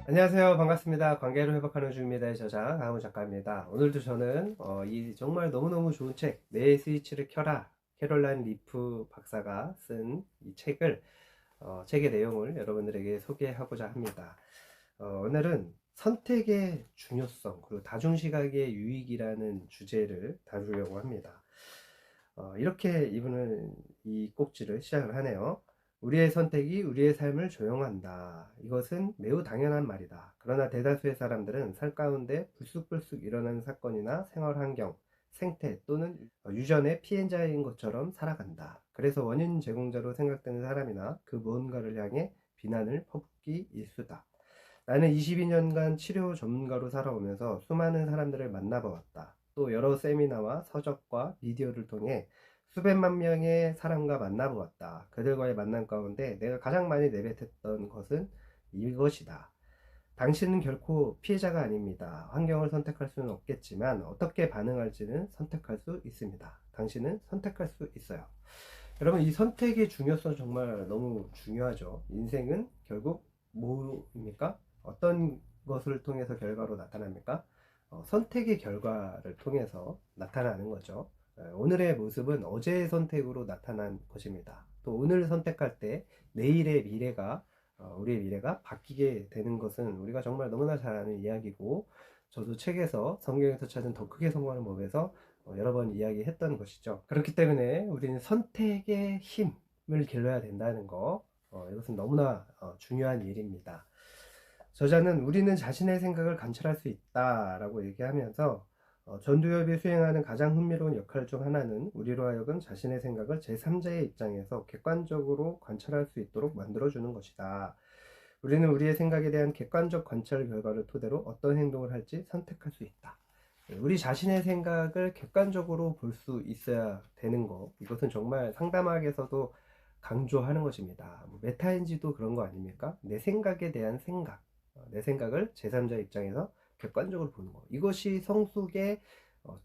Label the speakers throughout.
Speaker 1: 안녕하세요. 반갑습니다. 관계를 회복하는 중입니다의 저자 강우 작가입니다. 오늘도 저는 이 정말 너무너무 좋은 책, 내 스위치를 켜라, 캐롤라인 리프 박사가 쓴 이 책을 책의 내용을 여러분들에게 소개하고자 합니다. 오늘은 선택의 중요성 그리고 다중시각의 유익이라는 주제를 다루려고 합니다. 이렇게 이분은 이 꼭지를 시작을 하네요. 우리의 선택이 우리의 삶을 조용한다. 이것은 매우 당연한 말이다. 그러나 대다수의 사람들은 삶 가운데 불쑥불쑥 일어나는 사건이나 생활 환경, 생태 또는 유전의 피해자인 것처럼 살아간다. 그래서 원인 제공자로 생각되는 사람이나 그 무언가를 향해 비난을 퍼붓기 일쑤다. 나는 22년간 치료 전문가로 살아오면서 수많은 사람들을 만나보았다. 또 여러 세미나와 서적과 미디어를 통해 수백만 명의 사람과 만나보았다. 그들과의 만남 가운데 내가 가장 많이 내뱉었던 것은 이것이다. 당신은 결코 피해자가 아닙니다. 환경을 선택할 수는 없겠지만 어떻게 반응할지는 선택할 수 있습니다. 당신은 선택할 수 있어요. 여러분, 이 선택의 중요성 정말 너무 중요하죠. 인생은 결국 뭐입니까? 어떤 것을 통해서 결과로 나타납니까? 선택의 결과를 통해서 나타나는 거죠. 오늘의 모습은 어제의 선택으로 나타난 것입니다. 또 오늘 선택할 때 내일의 미래가 우리의 미래가 바뀌게 되는 것은 우리가 정말 너무나 잘 아는 이야기고, 저도 책에서 성경에서 찾은 더 크게 성공하는 법에서 여러 번 이야기했던 것이죠. 그렇기 때문에 우리는 선택의 힘을 길러야 된다는 거, 이것은 너무나 중요한 일입니다. 저자는 우리는 자신의 생각을 관찰할 수 있다라고 얘기하면서 전두엽이 수행하는 가장 흥미로운 역할 중 하나는 우리로 하여금 자신의 생각을 제3자의 입장에서 객관적으로 관찰할 수 있도록 만들어주는 것이다. 우리는 우리의 생각에 대한 객관적 관찰 결과를 토대로 어떤 행동을 할지 선택할 수 있다. 우리 자신의 생각을 객관적으로 볼 수 있어야 되는 거, 이것은 정말 상담학에서도 강조하는 것입니다. 메타인지도 그런 거 아닙니까? 내 생각에 대한 생각, 내 생각을 제3자 입장에서 객관적으로 보는 거, 이것이 성숙의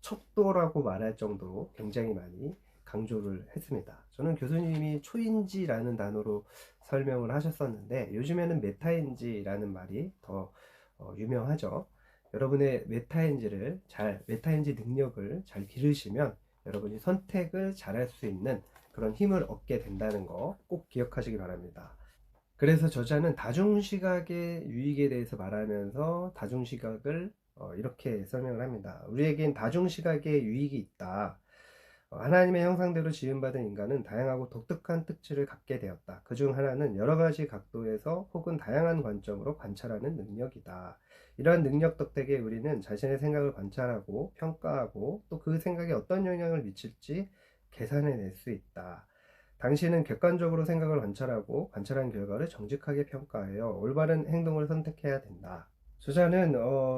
Speaker 1: 척도라고 말할 정도로 굉장히 많이 강조를 했습니다. 저는 교수님이 초인지라는 단어로 설명을 하셨었는데, 요즘에는 메타인지라는 말이 더 유명하죠. 여러분의 메타인지 능력을 잘 기르시면 여러분이 선택을 잘할 수 있는 그런 힘을 얻게 된다는 거 꼭 기억하시기 바랍니다. 그래서 저자는 다중시각의 유익에 대해서 말하면서 다중시각을 이렇게 설명을 합니다. 우리에겐 다중시각의 유익이 있다. 하나님의 형상대로 지음받은 인간은 다양하고 독특한 특질을 갖게 되었다. 그 중 하나는 여러 가지 각도에서 혹은 다양한 관점으로 관찰하는 능력이다. 이러한 능력 덕택에 우리는 자신의 생각을 관찰하고 평가하고 또 그 생각에 어떤 영향을 미칠지 계산해낼 수 있다. 당신은 객관적으로 생각을 관찰하고 관찰한 결과를 정직하게 평가하여 올바른 행동을 선택해야 된다. 저자는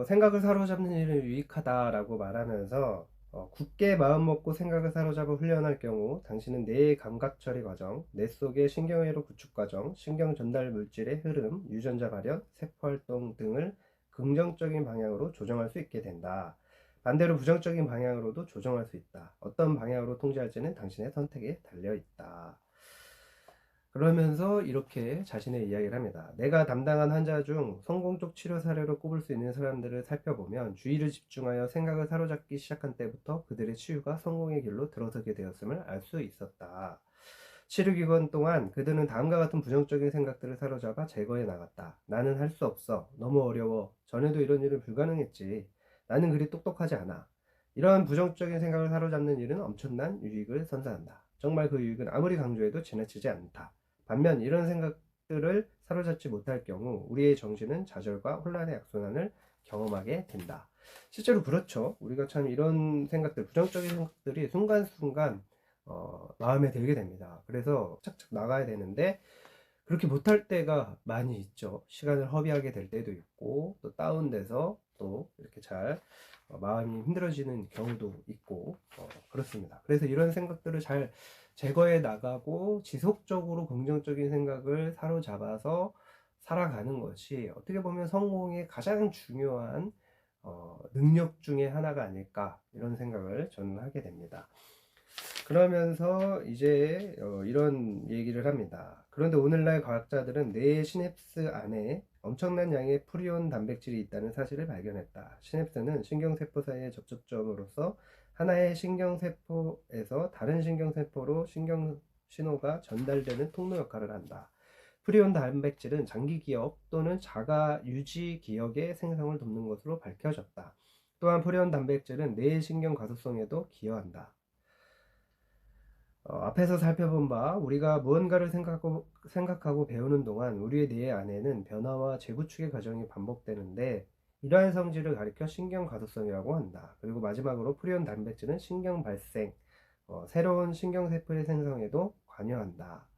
Speaker 1: 생각을 사로잡는 일은 유익하다라고 말하면서 굳게 마음먹고 생각을 사로잡아 훈련할 경우 당신은 뇌의 감각 처리 과정, 뇌 속의 신경회로 구축 과정, 신경 전달 물질의 흐름, 유전자 발현, 세포 활동 등을 긍정적인 방향으로 조정할 수 있게 된다. 반대로 부정적인 방향으로도 조정할 수 있다. 어떤 방향으로 통제할지는 당신의 선택에 달려 있다. 그러면서 이렇게 자신의 이야기를 합니다. 내가 담당한 환자 중 성공적 치료 사례로 꼽을 수 있는 사람들을 살펴보면 주의를 집중하여 생각을 사로잡기 시작한 때부터 그들의 치유가 성공의 길로 들어서게 되었음을 알 수 있었다. 치료 기간 동안 그들은 다음과 같은 부정적인 생각들을 사로잡아 제거해 나갔다. 나는 할 수 없어. 너무 어려워. 전에도 이런 일은 불가능했지. 나는 그리 똑똑하지 않아. 이러한 부정적인 생각을 사로잡는 일은 엄청난 유익을 선사한다. 정말 그 유익은 아무리 강조해도 지나치지 않다. 반면 이런 생각들을 사로잡지 못할 경우 우리의 정신은 좌절과 혼란의 악순환을 경험하게 된다. 실제로 그렇죠. 우리가 참 이런 생각들, 부정적인 생각들이 순간순간 마음에 들게 됩니다. 그래서 착착 나가야 되는데 그렇게 못할 때가 많이 있죠. 시간을 허비하게 될 때도 있고 또 다운돼서 또 이렇게 잘 마음이 힘들어지는 경우도 있고 그렇습니다. 그래서 이런 생각들을 잘 제거해 나가고 지속적으로 긍정적인 생각을 사로잡아서 살아가는 것이 어떻게 보면 성공의 가장 중요한 능력 중에 하나가 아닐까, 이런 생각을 저는 하게 됩니다. 그러면서 이제 이런 얘기를 합니다. 그런데 오늘날 과학자들은 뇌의 시냅스 안에 엄청난 양의 프리온 단백질이 있다는 사실을 발견했다. 시냅스는 신경세포 사이의 접촉점으로서 하나의 신경세포에서 다른 신경세포로 신경 신호가 전달되는 통로 역할을 한다. 프리온 단백질은 장기 기억 또는 자가 유지 기억의 생성을 돕는 것으로 밝혀졌다. 또한 프리온 단백질은 뇌의 신경 가소성에도 기여한다. 앞에서 살펴본 바 우리가 무언가를 생각하고 배우는 동안 우리의 뇌 안에는 변화와 재구축의 과정이 반복되는데 이러한 성질을 가리켜 신경 가소성이라고 한다. 그리고 마지막으로 프리온 단백질은 신경 발생, 새로운 신경세포의 생성에도 관여한다.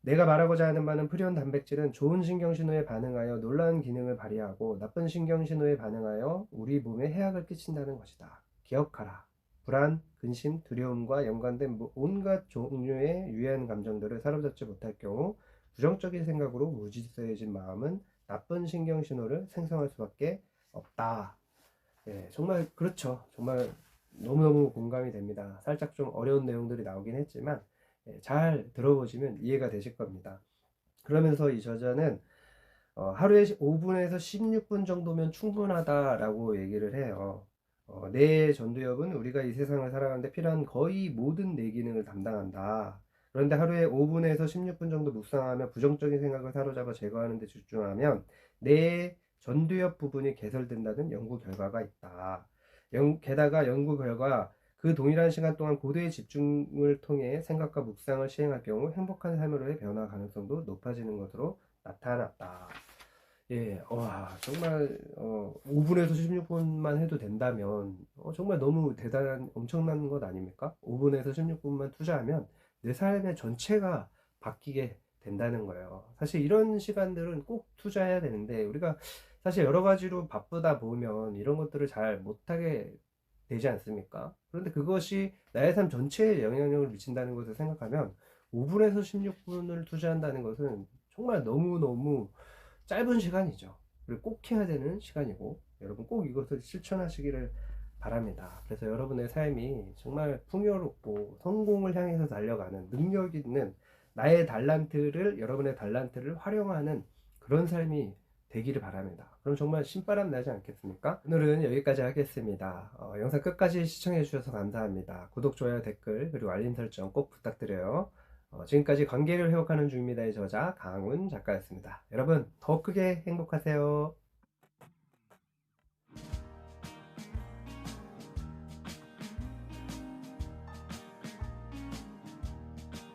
Speaker 1: 내가 말하고자 하는 바는 프리온 단백질은 좋은 신경신호에 반응하여 놀라운 기능을 발휘하고 나쁜 신경신호에 반응하여 우리 몸에 해악을 끼친다는 것이다. 기억하라. 불안, 근심, 두려움과 연관된 온갖 종류의 유해한 감정들을 사로잡지 못할 경우 부정적인 생각으로 무질서해진 마음은 나쁜 신경신호를 생성할 수밖에 없다. 예, 정말 그렇죠. 정말 너무너무 공감이 됩니다. 살짝 좀 어려운 내용들이 나오긴 했지만 잘 들어보시면 이해가 되실 겁니다. 그러면서 이 저자는 하루에 5분에서 16분 정도면 충분하다라고 얘기를 해요. 뇌의 전두엽은 우리가 이 세상을 살아가는데 필요한 거의 모든 뇌 기능을 담당한다. 그런데 하루에 5분에서 16분 정도 묵상하며 부정적인 생각을 사로잡아 제거하는 데 집중하면 뇌의 전두엽 부분이 개설된다는 연구 결과가 있다. 게다가 연구 결과 그 동일한 시간 동안 고도의 집중을 통해 생각과 묵상을 시행할 경우 행복한 삶으로의 변화 가능성도 높아지는 것으로 나타났다. 예, 와, 정말 5분에서 16분만 해도 된다면 정말 너무 대단한 엄청난 것 아닙니까? 5분에서 16분만 투자하면 내 삶의 전체가 바뀌게 된다는 거예요. 사실 이런 시간들은 꼭 투자해야 되는데 우리가 사실 여러 가지로 바쁘다 보면 이런 것들을 잘 못하게 되지 않습니까? 그런데 그것이 나의 삶 전체에 영향력을 미친다는 것을 생각하면 5분에서 16분을 투자한다는 것은 정말 너무너무 짧은 시간이죠. 그리고 꼭 해야 되는 시간이고 여러분 꼭 이것을 실천하시기를 바랍니다. 그래서 여러분의 삶이 정말 풍요롭고 성공을 향해서 달려가는 능력 있는 나의 달란트를 여러분의 달란트를 활용하는 그런 삶이 되기를 바랍니다. 그럼 정말 신바람 나지 않겠습니까? 오늘은 여기까지 하겠습니다. 영상 끝까지 시청해 주셔서 감사합니다. 구독, 좋아요, 댓글 그리고 알림 설정 꼭 부탁드려요. 지금까지 관계를 회복하는 중입니다의 저자 강훈 작가였습니다. 여러분 더 크게 행복하세요.